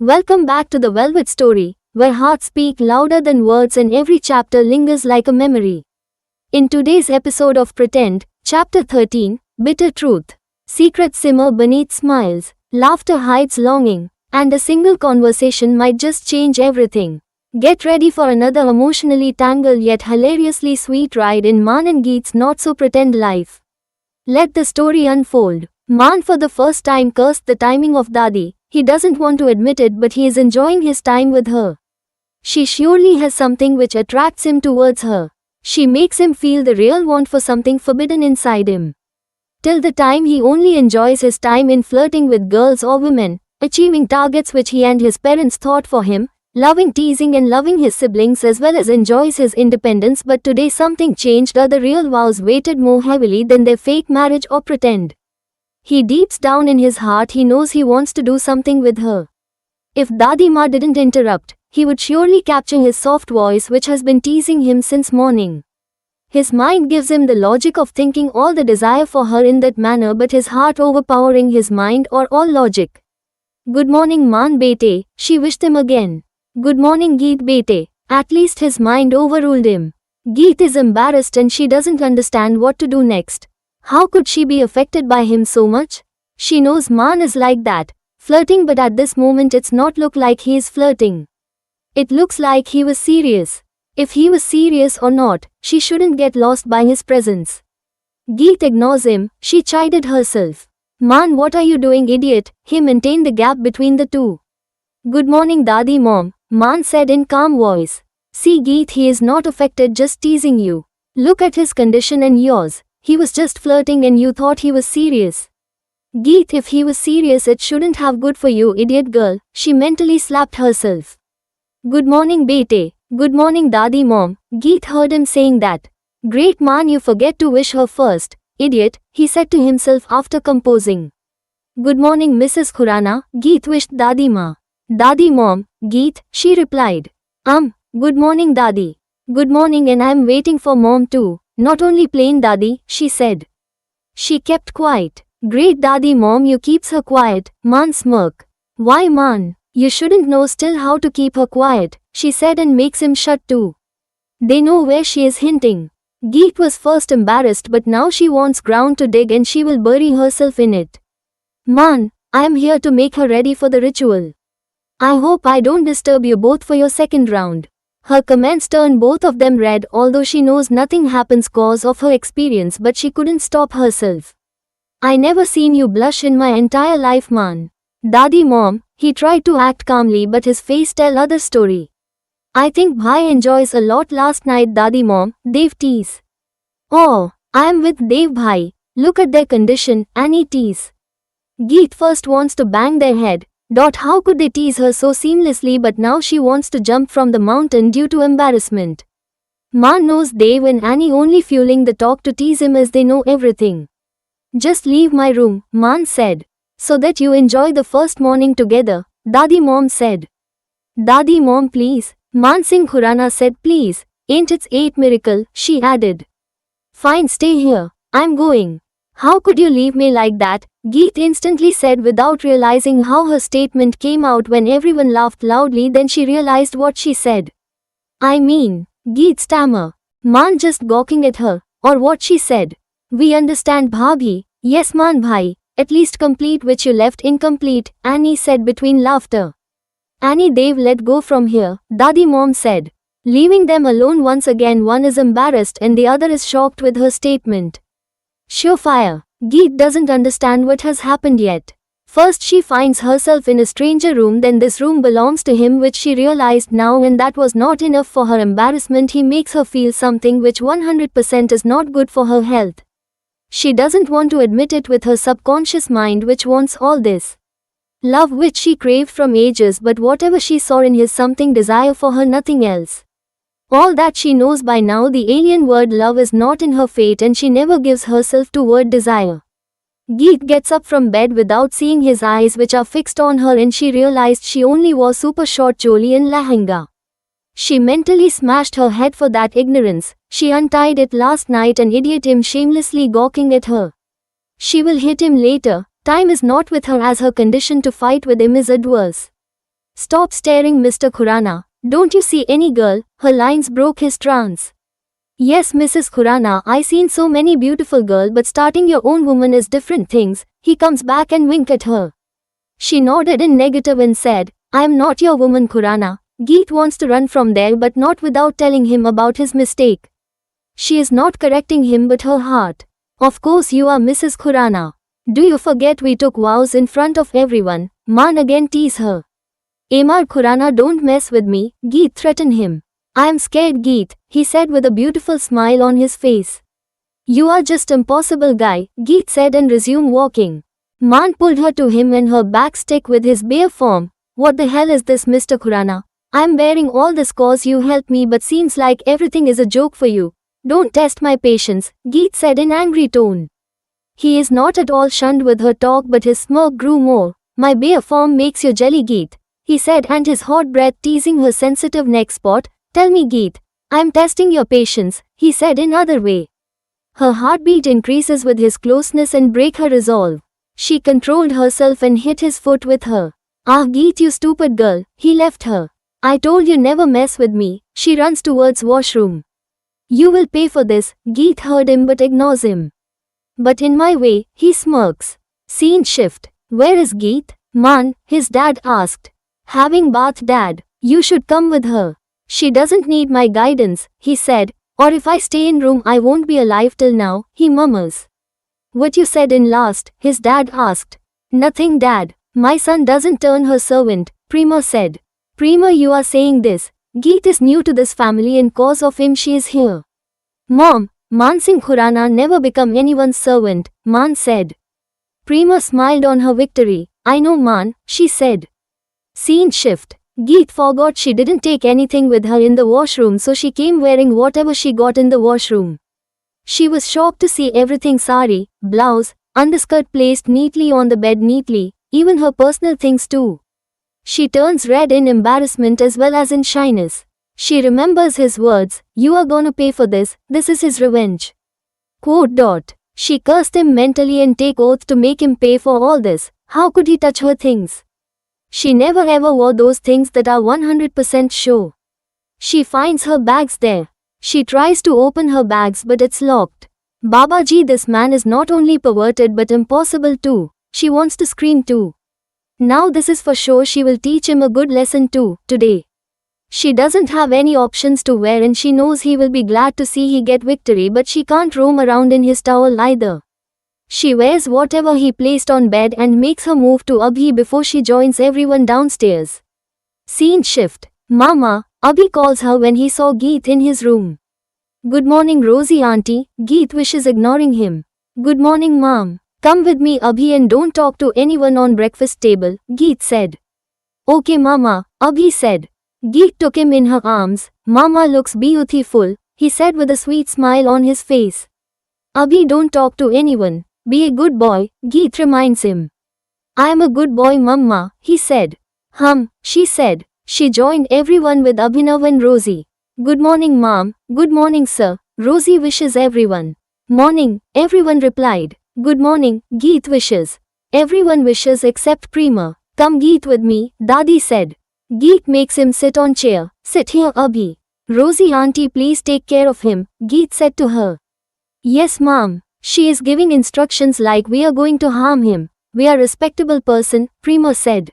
Welcome back to the Velvet Story, where hearts speak louder than words and every chapter lingers like a memory. In today's episode of Pretend, Chapter 13, Bitter Truth. Secrets simmer beneath smiles, laughter hides longing, and a single conversation might just change everything. Get ready for another emotionally tangled yet hilariously sweet ride in Maan and Geet's not-so-pretend life. Let the story unfold. Maan for the first time cursed the timing of Dadi. He doesn't want to admit it, but he is enjoying his time with her. She surely has something which attracts him towards her. She makes him feel the real want for something forbidden inside him. Till the time he only enjoys his time in flirting with girls or women, achieving targets which he and his parents thought for him, loving teasing and loving his siblings as well as enjoys his independence. But today something changed, or the real vows weighted more heavily than their fake marriage or pretend. He deeps down in his heart he knows he wants to do something with her. If Dadi Ma didn't interrupt, he would surely capture his soft voice which has been teasing him since morning. His mind gives him the logic of thinking all the desire for her in that manner, but his heart overpowering his mind or all logic. Good morning Maan bete, she wished him again. Good morning Geet bete. At least his mind overruled him. Geet is embarrassed and she doesn't understand what to do next. How could she be affected by him so much? She knows Maan is like that, flirting, but at this moment it's not look like he is flirting. It looks like he was serious. If he was serious or not, she shouldn't get lost by his presence. Geet ignores him, she chided herself. Maan, what are you doing, idiot? He maintained the gap between the two. Good morning Dadi Mom, Maan said in calm voice. See Geet, he is not affected, just teasing you. Look at his condition and yours. He was just flirting and you thought he was serious. Geet, if he was serious it shouldn't have good for you, idiot girl, she mentally slapped herself. Good morning bete. Good morning Dadi Mom, Geet heard him saying that. Great Maan, you forget to wish her first, idiot, he said to himself after composing. Good morning Mrs. Khurana, Geet wished Dadi Ma. Dadi Mom, Geet, she replied. Good morning Dadi. Good morning, and I'm waiting for Mom too. Not only plain Dadi, she said. She kept quiet. Great Dadi Mom, you keeps her quiet, Maan smirk. Why Maan? You shouldn't know still how to keep her quiet, she said, and makes him shut too. They know where she is hinting. Geet was first embarrassed, but now she wants ground to dig and she will bury herself in it. Maan, I am here to make her ready for the ritual. I hope I don't disturb you both for your second round. Her comments turn both of them red, although she knows nothing happens cause of her experience, but she couldn't stop herself. I never seen you blush in my entire life, Maan. Dadi Mom, he tried to act calmly but his face tell other story. I think Bhai enjoys a lot last night, Dadi Mom, Dev tease. Oh, I am with Dev Bhai, look at their condition, Annie tease. Geet first wants to bang their head. How could they tease her so seamlessly, but now she wants to jump from the mountain due to embarrassment. Maan knows Dev and Annie only fueling the talk to tease him as they know everything. Just leave my room, Maan said. So that you enjoy the first morning together, Dadi Mom said. Dadi Mom please, Maan Singh Khurana said. Please, ain't it's 8 miracle, she added. Fine, stay here, I'm going. How could you leave me like that? Geet instantly said without realizing how her statement came out. When everyone laughed loudly, then she realized what she said. I mean, Geet stammer. Maan just gawking at her, or what she said. We understand Bhabhi, yes Maan Bhai, at least complete which you left incomplete, Annie said between laughter. Annie, Dev let go from here, Dadi Mom said. Leaving them alone once again, one is embarrassed and the other is shocked with her statement. Surefire. Geet doesn't understand what has happened yet. First she finds herself in a stranger room, then this room belongs to him, which she realized now, and that was not enough for her embarrassment. He makes her feel something which 100% is not good for her health. She doesn't want to admit it with her subconscious mind, which wants all this love which she craved from ages, but whatever she saw in his something desire for her, nothing else. All that she knows by now, the alien word love is not in her fate, and she never gives herself to word desire. Geet gets up from bed without seeing his eyes which are fixed on her, and she realized she only wore super short choli and lehenga. She mentally smashed her head for that ignorance. She untied it last night and idiot him shamelessly gawking at her. She will hit him later. Time is not with her as her condition to fight with him is adverse. Stop staring, Mr. Khurana. Don't you see any girl? Her lines broke his trance. Yes, Mrs. Khurana, I seen so many beautiful girl, but starting your own woman is different things. He comes back and wink at her. She nodded in negative and said, I am not your woman, Khurana. Geet wants to run from there, but not without telling him about his mistake. She is not correcting him but her heart. Of course you are Mrs. Khurana. Do you forget we took vows in front of everyone? Maan again tease her. Amar Khurana, don't mess with me, Geet threatened him. I am scared, Geet, he said with a beautiful smile on his face. You are just impossible guy, Geet said and resumed walking. Maan pulled her to him and her back stick with his bare form. What the hell is this, Mr. Khurana? I am bearing all this cause you help me, but seems like everything is a joke for you. Don't test my patience, Geet said in angry tone. He is not at all shunned with her talk, but his smirk grew more. My bare form makes you jelly, Geet, he said, and his hot breath teasing her sensitive neck spot. Tell me, Geet, I am testing your patience, he said in other way. Her heartbeat increases with his closeness and break her resolve. She controlled herself and hit his foot with her. Ah, Geet, you stupid girl, he left her. I told you never mess with me. She runs towards washroom. You will pay for this, Geet heard him but ignores him. But in my way, he smirks. Scene shift. Where is Geet? Maan, his dad asked. Having bath, Dad. You should come with her. She doesn't need my guidance, he said, or if I stay in room I won't be alive till now, he murmurs. What you said in last, his dad asked. Nothing, Dad. My son doesn't turn her servant, Prema said. Prema, you are saying this. Geet is new to this family and cause of him she is here. Mom, Maan Singh Khurana never become anyone's servant, Maan said. Prema smiled on her victory. I know, Maan, she said. Scene shift. Geet forgot she didn't take anything with her in the washroom, so she came wearing whatever she got in the washroom. She was shocked to see everything: sari, blouse, underskirt placed neatly on the bed, neatly, even her personal things too. She turns red in embarrassment as well as in shyness. She remembers his words, you are gonna pay for this is his revenge. Quote. She cursed him mentally and take oath to make him pay for all this. How could he touch her things? She never ever wore those things that are 100% sure. She finds her bags there. She tries to open her bags but it's locked. Babaji, this man is not only perverted but impossible too. She wants to scream too. Now this is for sure, she will teach him a good lesson too, today. She doesn't have any options to wear and she knows he will be glad to see he get victory, but she can't roam around in his towel either. She wears whatever he placed on bed and makes her move to Abhi before she joins everyone downstairs. Scene shift. Mama, Abhi calls her when he saw Geet in his room. Good morning, Rosie auntie, Geet wishes, ignoring him. Good morning, Mom. Come with me, Abhi, and don't talk to anyone on breakfast table, Geet said. Okay, Mama, Abhi said. Geet took him in her arms. Mama looks beautiful, he said with a sweet smile on his face. Abhi, don't talk to anyone. Be a good boy, Geet reminds him. I am a good boy, Mama, he said. She said. She joined everyone with Abhinav and Rosie. Good morning, Mom. Good morning, sir, Rosie wishes everyone. Morning, everyone replied. Good morning, Geet wishes. Everyone wishes except Prema. Come, Geet, with me, Dadi said. Geet makes him sit on chair. Sit here, Abhi. Rosie auntie, please take care of him, Geet said to her. Yes, Mom. She is giving instructions like we are going to harm him. We are respectable person, Prema said.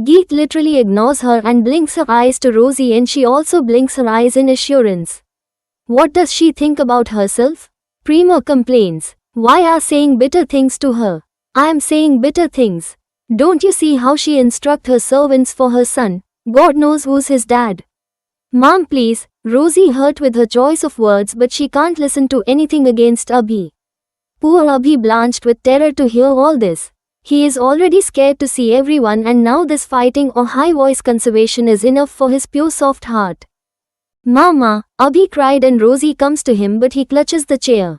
Geet literally ignores her and blinks her eyes to Rosie, and she also blinks her eyes in assurance. What does she think about herself? Prema complains. Why are saying bitter things to her? I am saying bitter things. Don't you see how she instruct her servants for her son? God knows who's his dad. Mom, please, Rosie hurt with her choice of words, but she can't listen to anything against Abhi. Poor Abhi blanched with terror to hear all this. He is already scared to see everyone, and now this fighting or high voice conservation is enough for his pure soft heart. Mama, Abhi cried, and Rosie comes to him but he clutches the chair.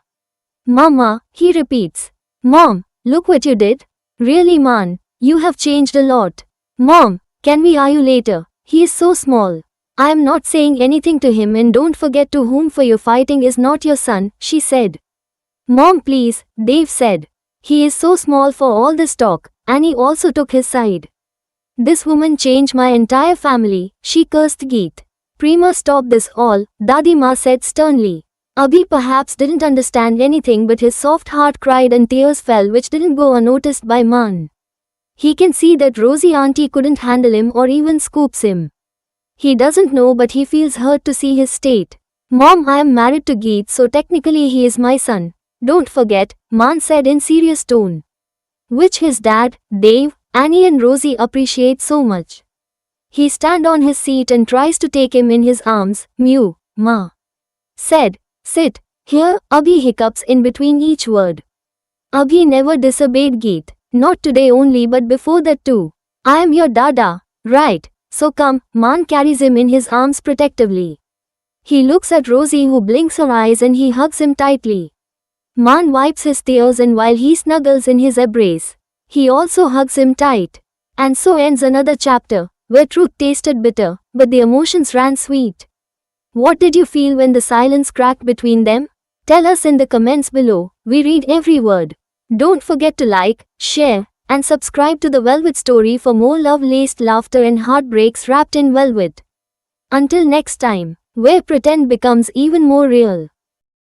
Mama, he repeats. Mom, look what you did. Really, man, you have changed a lot. Mom, can we argue later? He is so small. I am not saying anything to him, and don't forget to whom for your fighting is not your son, she said. Mom, please, Dave said. He is so small for all this talk. Annie also took his side. This woman changed my entire family, she cursed Geet. Prema, stop this all, Dadi Ma said sternly. Abhi perhaps didn't understand anything, but his soft heart cried and tears fell which didn't go unnoticed by Maan. He can see that Rosie auntie couldn't handle him or even scoops him. He doesn't know, but he feels hurt to see his state. Mom, I am married to Geet, so technically he is my son. Don't forget, Maan said in serious tone. Which his dad, Dave, Annie and Rosie appreciate so much. He stands on his seat and tries to take him in his arms. Mew, Ma said. Sit. Here, Abhi hiccups in between each word. Abhi never disobeyed Geet. Not today only, but before that too. I am your Dada, right? So come. Maan carries him in his arms protectively. He looks at Rosie, who blinks her eyes, and he hugs him tightly. Maan wipes his tears, and while he snuggles in his embrace, he also hugs him tight. And so ends another chapter, where truth tasted bitter, but the emotions ran sweet. What did you feel when the silence cracked between them? Tell us in the comments below. We read every word. Don't forget to like, share, and subscribe to the Velvet Story for more love-laced laughter and heartbreaks wrapped in velvet. Until next time, where pretend becomes even more real.